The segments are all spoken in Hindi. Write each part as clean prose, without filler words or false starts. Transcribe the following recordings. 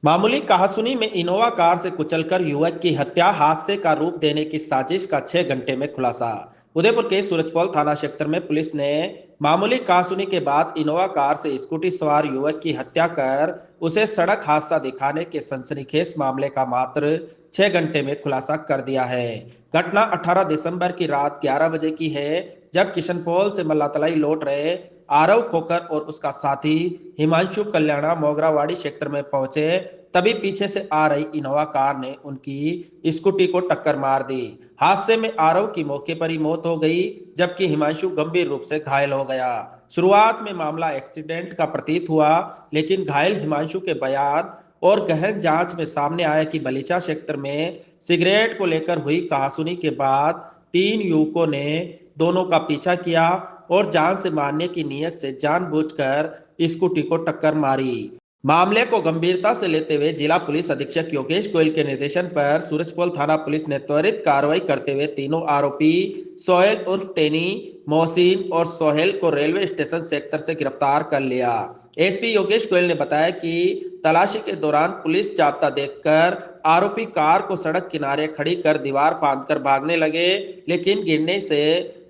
मामूली कहासुनी में इनोवा कार से कुचलकर युवक की हत्या, हादसे का रूप देने की साजिश का 6 घंटे में खुलासा। उदयपुर के सूरजपोल थाना क्षेत्र में पुलिस ने मामूली कहासुनी के बाद इनोवा कार से स्कूटी सवार युवक की हत्या कर उसे सड़क हादसा दिखाने के सनसनीखेज मामले का मात्र 6 घंटे में खुलासा कर दिया है। घटना 18 दिसंबर की रात 11 बजे की है, जब किशनपोल से मल्लातलाई लौट रहे आरव खोकर और उसका साथी हिमांशु कल्याणा मोगरावाड़ी क्षेत्र में पहुंचे, तभी पीछे से आ रही इनोवा कार ने उनकी स्कूटी को टक्कर मार दी। हादसे में आरव की मौके पर ही मौत हो गई, जबकि हिमांशु गंभीर रूप से घायल हो गया। शुरुआत में मामला एक्सीडेंट का प्रतीत हुआ, लेकिन घायल हिमांशु के बयान और गहन जांच में सामने आया कि बलीचा क्षेत्र में सिगरेट को लेकर हुई कहासुनी के बाद 3 युवकों ने दोनों का पीछा किया और जान से मारने की नीयत से जानबूझकर स्कूटी को टक्कर मारी। मामले को गंभीरता से लेते हुए जिला पुलिस अधीक्षक योगेश गोयल के निर्देशन पर सूरजपोल थाना पुलिस ने त्वरित कार्रवाई करते हुए तीनों आरोपी सोहेल उर्फ टेनी, मोहसिन और सोहेल को रेलवे स्टेशन सेक्टर से गिरफ्तार कर लिया। एसपी योगेश गोयल ने बताया कि तलाशी के दौरान पुलिस जाब्ता देखकर आरोपी कार को सड़क किनारे खड़ी कर दीवार फांदकर भागने लगे, लेकिन गिरने से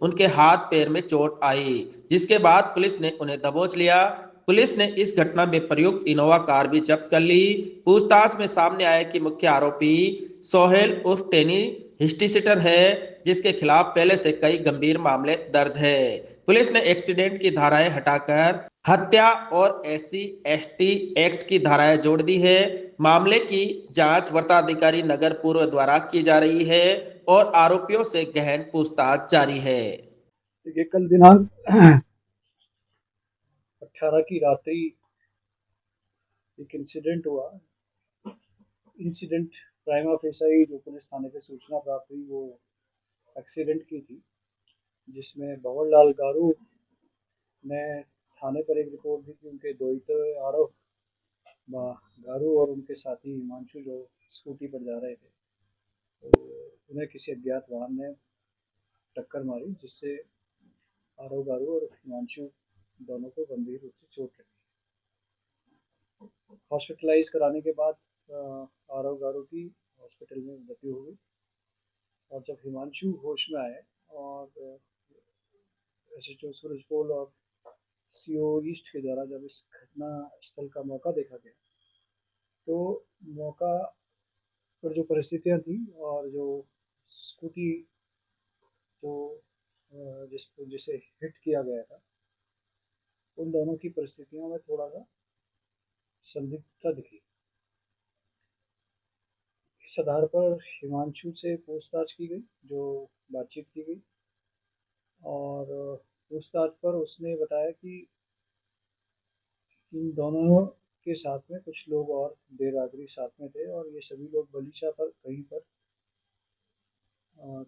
उनके हाथ पैर में चोट आई, जिसके बाद पुलिस ने उन्हें दबोच लिया। पुलिस ने इस घटना में प्रयुक्त इनोवा कार भी जब्त कर ली। पूछताछ में सामने आया कि मुख्य आरोपी सोहेल उर्फ टेनी हिस्ट्री सीटर है, जिसके खिलाफ पहले से कई गंभीर मामले दर्ज है। पुलिस ने एक्सीडेंट की धाराएं हटाकर हत्या और SC/ST एक्ट की धाराएं जोड़ दी है। मामले की जांच वरिष्ठाधिकारी नगर पूर्व द्वारा की जा रही है और आरोपियों से गहन पूछताछ जारी है। देखिए, कल दिनांक 18 की रात ही एक इंसिडेंट हुआ। इंसिडेंट प्राइमा फेसाई जो पुलिस थाने पे सूचना प्राप्त हुई वो एक्सीडेंट की थी, जिसमें भंवरलाल गारू ने थाने पर एक रिपोर्ट दी कि उनके दोहिते आरव गारू और उनके साथी हिमांशु जो स्कूटी पर जा रहे थे, तो उन्हें किसी अज्ञात वाहन ने टक्कर मारी, जिससे आरव गारू और हिमांशु दोनों को गंभीर रूप से चोट लगी। हॉस्पिटलाइज कराने के बाद आरव गारू की हॉस्पिटल में मृत्यु हो गई, और जब हिमांशु होश में आए और SHO सूरजपोल और CO ईस्ट के द्वारा जब इस घटना स्थल का मौका देखा गया, तो मौका पर जो परिस्थितियां थी और जो स्कूटी जो जिसे हिट किया गया था, उन दोनों की परिस्थितियों में थोड़ा सा संदिग्धता दिखी। इस आधार पर हिमांशु से पूछताछ की गई, जो बातचीत की गई, और पूछताछ पर उसने बताया कि इन दोनों के साथ में कुछ लोग और देर रात्रि साथ में थे, और ये सभी लोग बलीचा पर कहीं पर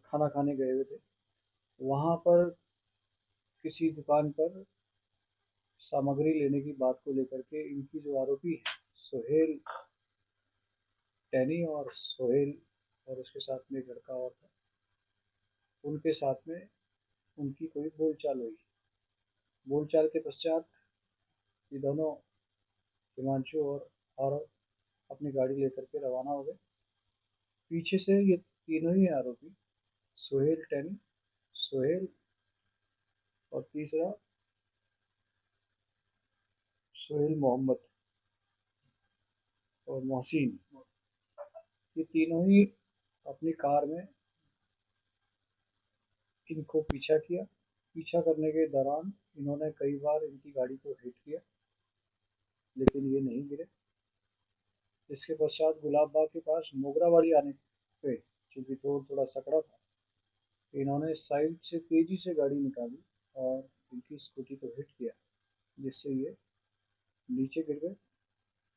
खाना खाने गए हुए थे। वहाँ पर किसी दुकान पर सामग्री लेने की बात को लेकर के इनकी जो आरोपी सोहेल टैनी और सोहेल और उसके साथ में एक लड़का और था, उनके साथ में उनकी कोई बोलचाल हुई। बोलचाल के पश्चात ये दोनों, हिमांशु और आरव, अपनी गाड़ी लेकर के रवाना हो गए। पीछे से ये तीनों ही आरोपी, सोहेल टैनी, सोहेल और तीसरा सोहेल मोहम्मद और मोहसिन, ये तीनों ही अपनी कार में इनको पीछा किया। पीछा करने के दौरान इन्होंने कई बार इनकी गाड़ी को हिट किया, लेकिन ये नहीं गिरे। इसके पश्चात गुलाब बाग के पास मोगरावाड़ी आने पे, चूंकि रोड थोड़ा सकड़ा था, इन्होंने साइड से तेजी से गाड़ी निकाली और इनकी स्कूटी को हिट किया, जिससे ये नीचे गिर गए।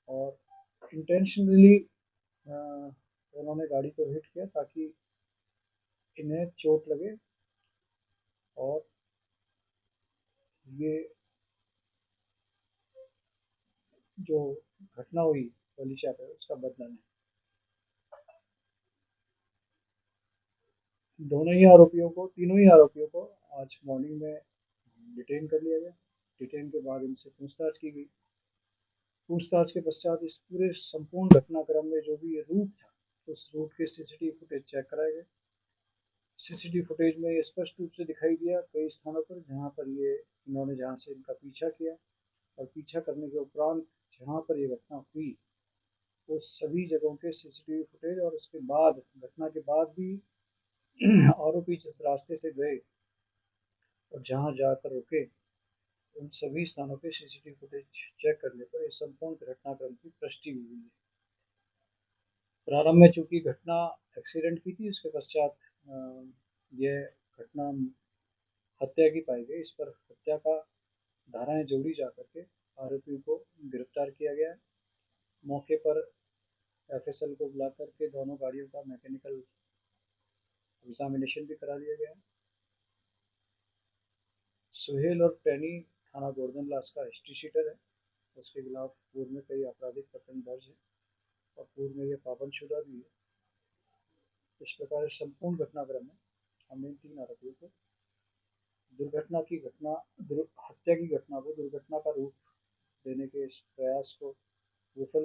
और इंटेंशनली उन्होंने गाड़ी को हिट किया ताकि इन्हें चोट लगे और ये जो घटना हुई बलीचा पे, उसका बदला लें। तीनों ही आरोपियों को आज मॉर्निंग में डिटेन कर लिया गया। डिटेन के बाद इनसे पूछताछ की गई। पूछताछ के पश्चात इस पूरे संपूर्ण घटनाक्रम में जो भी ये रूट था, उस रूट के सीसीटीवी फुटेज चेक कराए गए। सीसीटीवी फुटेज में स्पष्ट रूप से दिखाई दिया कई स्थानों पर जहां पर ये इन्होंने जहां से इनका पीछा किया, और पीछा करने के उपरांत जहां पर ये घटना हुई उस सभी जगहों के सीसीटीवी फुटेज, और उसके बाद घटना के बाद भी आरोपी जिस रास्ते से गए और जहां जाकर रुके उन सभी स्थानों के सीसीटीवी फुटेज चेक करने पर इस संपूर्ण घटनाक्रम की पुष्टि हुई है। प्रारंभ में चूंकि घटना एक्सीडेंट की थी, इसके पश्चात यह घटना हत्या की पाई गई। इस पर हत्या का धाराएं जोड़ी जा करके आरोपियों को गिरफ्तार किया गया है। मौके पर एफएसएल को बुला करके दोनों गाड़ियों का मैकेनिकल एग्जामिनेशन भी करा दिया गया है। सुहेल और टैनी थाना गोर्धनलास का हिस्ट्री शीटर है। उसके खिलाफ पूर्व में कई आपराधिक प्रकरण दर्ज है और पूर्व में यह पाबंदशुदा भी है। इस प्रकार इस संपूर्ण घटनाक्रम में हमने इन 3 आरोपियों को हत्या की घटना को दुर्घटना का रूप देने के इस प्रयास को विफल